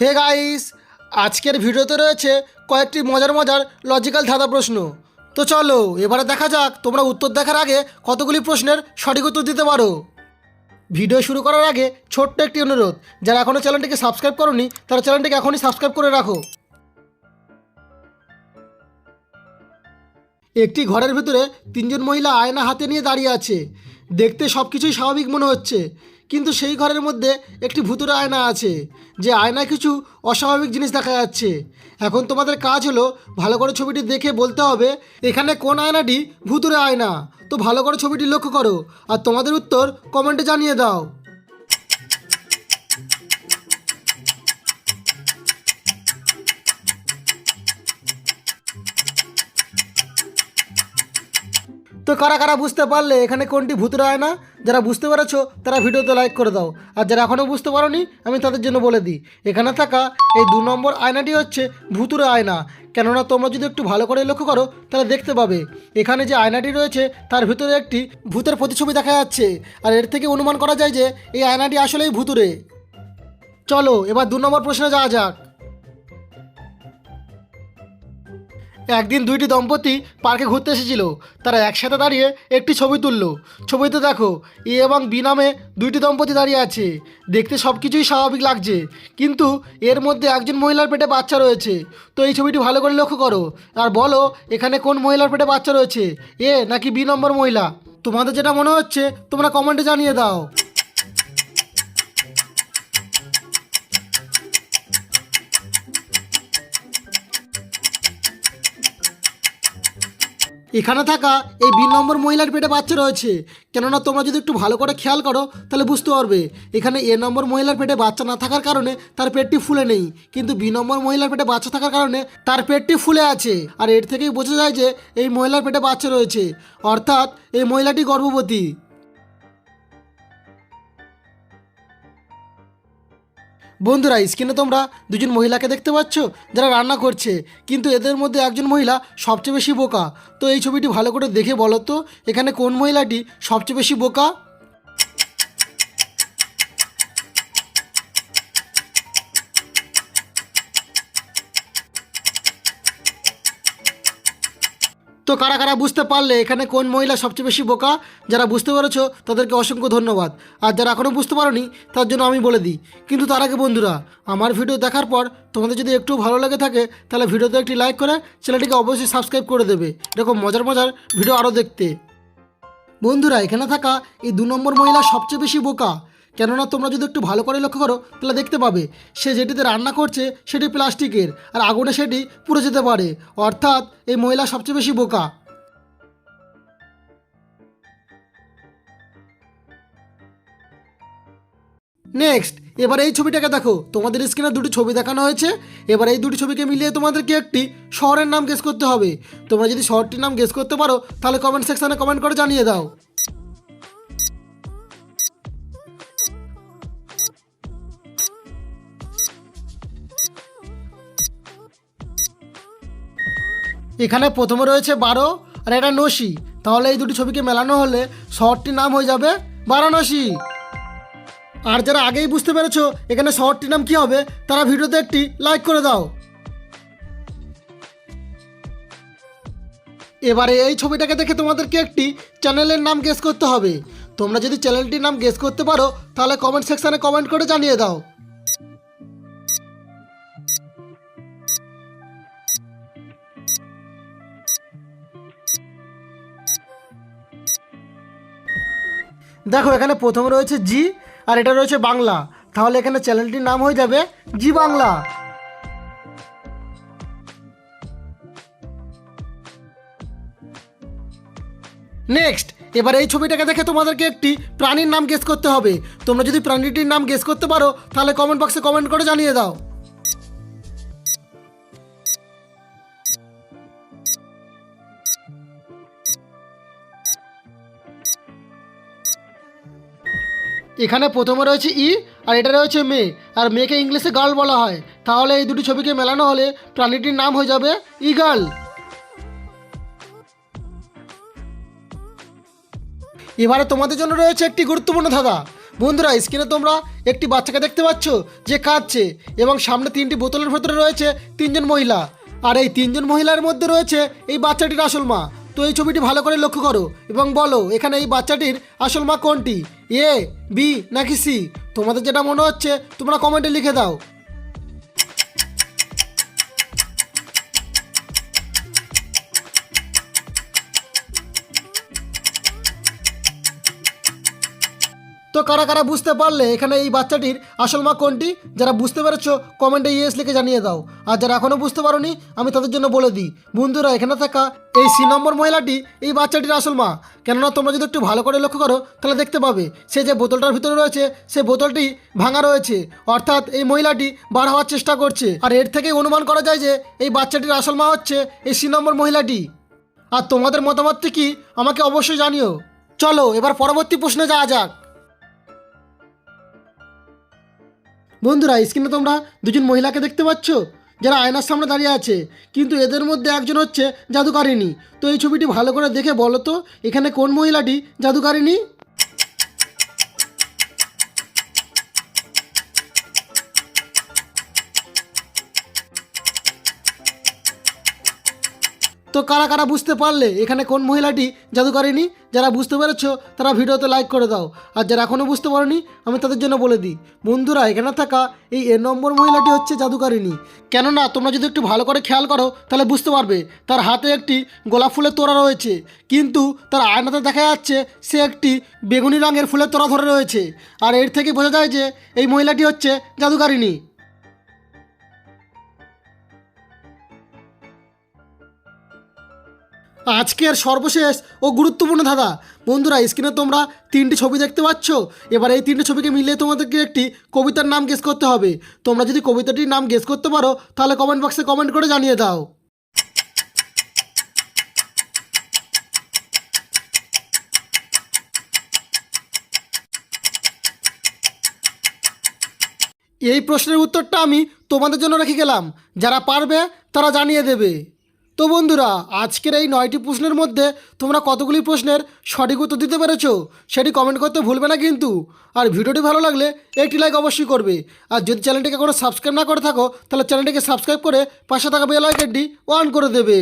Hey guys, আজকের ভিডিওতে রয়েছে কয়েকটি মজার মজার লজিক্যাল ধাঁধা প্রশ্ন। তো চলো এবারে দেখা যাক তোমরা উত্তর দেখার আগে কতগুলি প্রশ্নের সঠিক উত্তর দিতে পারো। ভিডিও শুরু করার আগে ছোট্ট একটি অনুরোধ, যারা এখনও চ্যানেলটিকে সাবস্ক্রাইব করোনি তারা চ্যানেলটিকে এখনই সাবস্ক্রাইব করে রাখো। একটি ঘরের ভিতরে তিনজন মহিলা আয়না হাতে নিয়ে দাঁড়িয়ে আছে। দেখতে সব কিছুই স্বাভাবিক মনে হচ্ছে, কিন্তু সেই ঘরের মধ্যে একটি ভুতুড়ে আয়না আছে, যে আয়নায় কিছু অস্বাভাবিক জিনিস দেখা যাচ্ছে। এখন তোমাদের কাজ হলো ভালো করে ছবিটি দেখে বলতে হবে এখানে কোন আয়নাটি ভুতুড়ে আয়না। তো ভালো করে ছবিটি লক্ষ্য করো আর তোমাদের উত্তর কমেন্টে জানিয়ে দাও। তো কারা কারা বুঝতে পারলে এখানে কোনটি ভূতের আয়না? যারা বুঝতে পেরেছো তারা ভিডিওতে লাইক করে দাও, আর যারা এখনও বুঝতে পারোনি আমি তাদের জন্য বলে দিই, এখানে থাকা এই 2 নম্বর আয়নাটি হচ্ছে ভূতুরে আয়না। কেননা তোমরা যদি একটু ভালো করে লক্ষ্য করো তাহলে দেখতে পাবে এখানে যে আয়নাটি রয়েছে তার ভিতরে একটি ভূতের প্রতিছবি দেখা যাচ্ছে, আর এর থেকে অনুমান করা যায় যে এই আয়নাটি আসলেই ভূতুরে। চলো এবার 2 নম্বর প্রশ্নে যাওয়া যাক। একদিন দুইটি দম্পতি পার্কে ঘুরতে এসেছিল। তারা একসাথে দাঁড়িয়ে একটি ছবি তুললো। ছবিতে দেখো এ এবং বি নামে দুইটি দম্পতি দাঁড়িয়ে আছে। দেখতে সব কিছুই স্বাভাবিক লাগছে, কিন্তু এর মধ্যে একজন মহিলার পেটে বাচ্চা রয়েছে। তো এই ছবিটি ভালো করে লক্ষ্য করো আর বলো এখানে কোন মহিলার পেটে বাচ্চা রয়েছে, এ নাকি বি নম্বর মহিলা? তোমাদের যেটা মনে হচ্ছে তোমরা কমেন্টে জানিয়ে দাও। এখানে থাকা এই 2 নম্বর মহিলার পেটে বাচ্চা রয়েছে। কেননা তোমরা যদি একটু ভালো করে খেয়াল করো তাহলে বুঝতে পারবে এখানে এ নম্বর মহিলার পেটে বাচ্চা না থাকার কারণে তার পেটটি ফুলে নেই, কিন্তু বি নম্বর মহিলার পেটে বাচ্চা থাকার কারণে তার পেটটি ফুলে আছে। আর এর থেকেই বোঝা যায় যে এই মহিলার পেটে বাচ্চা রয়েছে, অর্থাৎ এই মহিলাটি গর্ভবতী। বন্ধুরা, স্ক্রিনে তোমরা দুজন মহিলাকে দেখতে পাচ্ছ যারা রান্না করছে, কিন্তু এদের মধ্যে একজন মহিলা সবচেয়ে বেশি বোকা। তো এই ছবিটি ভালো করে দেখে বলো তো এখানে কোন মহিলাটি সবচেয়ে বেশি বোকা? তো কারা কারা বুঝতে পারলে এখানে কোন মহিলা সবচেয়ে বেশি বোকা? যারা বুঝতে পেরেছো তাদেরকে অসংখ্য ধন্যবাদ, আর যারা এখনও বুঝতে পারোনি তার জন্য আমি বলে দিই। কিন্তু তার আগে বন্ধুরা, আমার ভিডিও দেখার পর তোমাদের যদি একটু ভালো লেগে থাকে তাহলে ভিডিওতে একটি লাইক করে চ্যানেলটিকে অবশ্যই সাবস্ক্রাইব করে দেবে এরকম মজার মজার ভিডিও আরও দেখতে। বন্ধুরা, এখানে থাকা এই 2 নম্বর মহিলা সবচেয়ে বেশি বোকা। কেননা তোমরা যদি একটু ভালো করে লক্ষ্য করো তাহলে দেখতে পাবে সে যেটিতে রান্না করছে সেটি প্লাস্টিকের, আর আগুনে সেটি পুড়ে যেতে পারে, অর্থাৎ এই মহিলা সবচেয়ে বেশি বোকা। নেক্সট, এবার এই ছবিটাকে দেখো। তোমাদের স্ক্রিনে দুটি ছবি দেখানো হয়েছে। এবার এই দুটি ছবিকে মিলিয়ে তোমাদেরকে একটি শহরের নাম গেস করতে হবে। তোমরা যদি শহরটির নাম গেস করতে পারো তাহলে কমেন্ট সেকশনে কমেন্ট করে জানিয়ে দাও। এখানে প্রথমে রয়েছে 12 আর এটা নসি, তাহলে এই দুটি ছবিকে মেলানো হলে শহরটির নাম হয়ে যাবে বারাণসী। আর যারা আগেই বুঝতে পেরেছো এখানে শহরটির নাম কি হবে তারা ভিডিওতে একটি লাইক করে দাও। এবারে এই ছবিটাকে দেখে তোমাদেরকে একটি চ্যানেলের নাম গেস করতে হবে। তোমরা যদি চ্যানেলটির নাম গেস করতে পারো তাহলে কমেন্ট সেকশনে কমেন্ট করে জানিয়ে দাও। দেখো এখানে প্রথমে রয়েছে জি আর এটা রয়েছে বাংলা, তাহলে এখানে চ্যানেলটির নাম হয়ে যাবে জি বাংলা। নেক্সট, এবার এই ছবিটাকে দেখে তোমাদেরকে একটি প্রাণীর নাম গেস করতে হবে। তোমরা যদি প্রাণীটির নাম গেস করতে পারো তাহলে কমেন্ট বক্সে কমেন্ট করে জানিয়ে দাও। এখানে প্রথমে রয়েছে ই আর এটা রয়েছে মেয়ে, আর মেয়েকে ইংলিশে গার্ল বলা হয়, তাহলে এই দুটি ছবিকে মেলানো হলে প্রাণীটির নাম হয়ে যাবে ইগল। এবারে তোমাদের জন্য রয়েছে একটি গুরুত্বপূর্ণ ধাঁধা। বন্ধুরা স্ক্রিনে তোমরা একটি বাচ্চাকে দেখতে পাচ্ছ যে কাঁদছে এবং সামনে 3টি বোতলের ভেতরে রয়েছে 3জন মহিলা, আর এই 3জন মহিলার মধ্যে রয়েছে এই বাচ্চাটির আসল মা। তো এই ছবিটি ভালো করে লক্ষ্য করো এবং বলো এখানে এই বাচ্চাটির আসল মা কোনটি, এ, বি নাকি সি? তোমাদের যেটা মনে হচ্ছে তোমরা কমেন্টে লিখে দাও। তো কারা কারা বুঝতে পারলে এখানে এই বাচ্চাটির আসল মা কোনটি? যারা বুঝতে পেরেছো কমেন্টে ইয়েস লিখে জানিয়ে দাও, আর যারা এখনও বুঝতে পারোনি আমি তাদের জন্য বলে দিই, বন্ধুরা এখানে থাকা এই সি নম্বর মহিলাটি এই বাচ্চাটির আসল মা। কেননা তোমরা যদি একটু ভালো করে লক্ষ্য করো তাহলে দেখতে পাবে সে যে বোতলটার ভিতরে রয়েছে সে বোতলটি ভাঙা রয়েছে, অর্থাৎ এই মহিলাটি বার হওয়ার চেষ্টা করছে। আর এর থেকে অনুমান করা যায় যে এই বাচ্চাটির আসল মা হচ্ছে এই সি নম্বর মহিলাটি। আর তোমাদের মতামতটি কি আমাকে অবশ্যই জানিও। চলো এবার পরবর্তী প্রশ্নে যাওয়া যাক। বন্ধুরা স্ক্রিনে তোমরা দুজন মহিলাকে দেখতে পাচ্ছ যারা আয়নার সামনে দাঁড়িয়ে আছে, কিন্তু এদের মধ্যে একজন হচ্ছে জাদুকারিনী। তো এই ছবিটি ভালো করে দেখে বলো তো এখানে কোন মহিলাটি জাদুকারিনী? তো কারা কারা বুঝতে পারলে এখানে কোন মহিলাটি জাদুকারিনী? যারা বুঝতে পেরেছো তারা ভিডিওতে লাইক করে দাও, আর যারা এখনও বুঝতে পারোনি আমি তাদের জন্য বলে দিই, বন্ধুরা এখানে থাকা এই এ নম্বর মহিলাটি হচ্ছে জাদুকারিনী। কেননা তোমরা যদি একটু ভালো করে খেয়াল করো তাহলে বুঝতে পারবে তার হাতে একটি গোলাপ ফুলের তোড়া রয়েছে, কিন্তু তার আয়নাতে দেখা যাচ্ছে সে একটি বেগুনি রঙের ফুলের তোড়া ধরে রয়েছে। আর এর থেকে বোঝা যায় যে এই মহিলাটি হচ্ছে জাদুকারিনী। আজকের সর্বশেষ ও গুরুত্বপূর্ণ ধাঁধা। বন্ধুরা স্ক্রিনে তোমরা 3টি ছবি দেখতে পাচ্ছ, এবার এই 3টি ছবিকে মিলিয়ে তোমাদেরকে একটি কবিতার নাম গেস করতে হবে। তোমরা যদি কবিতাটির নাম গেস করতে পারো তাহলে কমেন্ট বক্সে কমেন্ট করে জানিয়ে দাও। এই প্রশ্নের উত্তরটা আমি তোমাদের জন্য রেখে গেলাম, যারা পারবে তারা জানিয়ে দেবে। তো বন্ধুরা আজকের এই 9টি প্রশ্নের মধ্যে তোমরা কতগুলি প্রশ্নের সঠিক উত্তর দিতে পেরেছো সেটি কমেন্ট করতে ভুলবে না কিন্তু। আর ভিডিওটি ভালো লাগলে একটি লাইক অবশ্যই করবে, আর যদি চ্যানেলটিকে কোনো সাবস্ক্রাইব না করে থাকো তাহলে চ্যানেলটিকে সাবস্ক্রাইব করে পাশে থাকা বেল আইকনটি অন করে দেবে।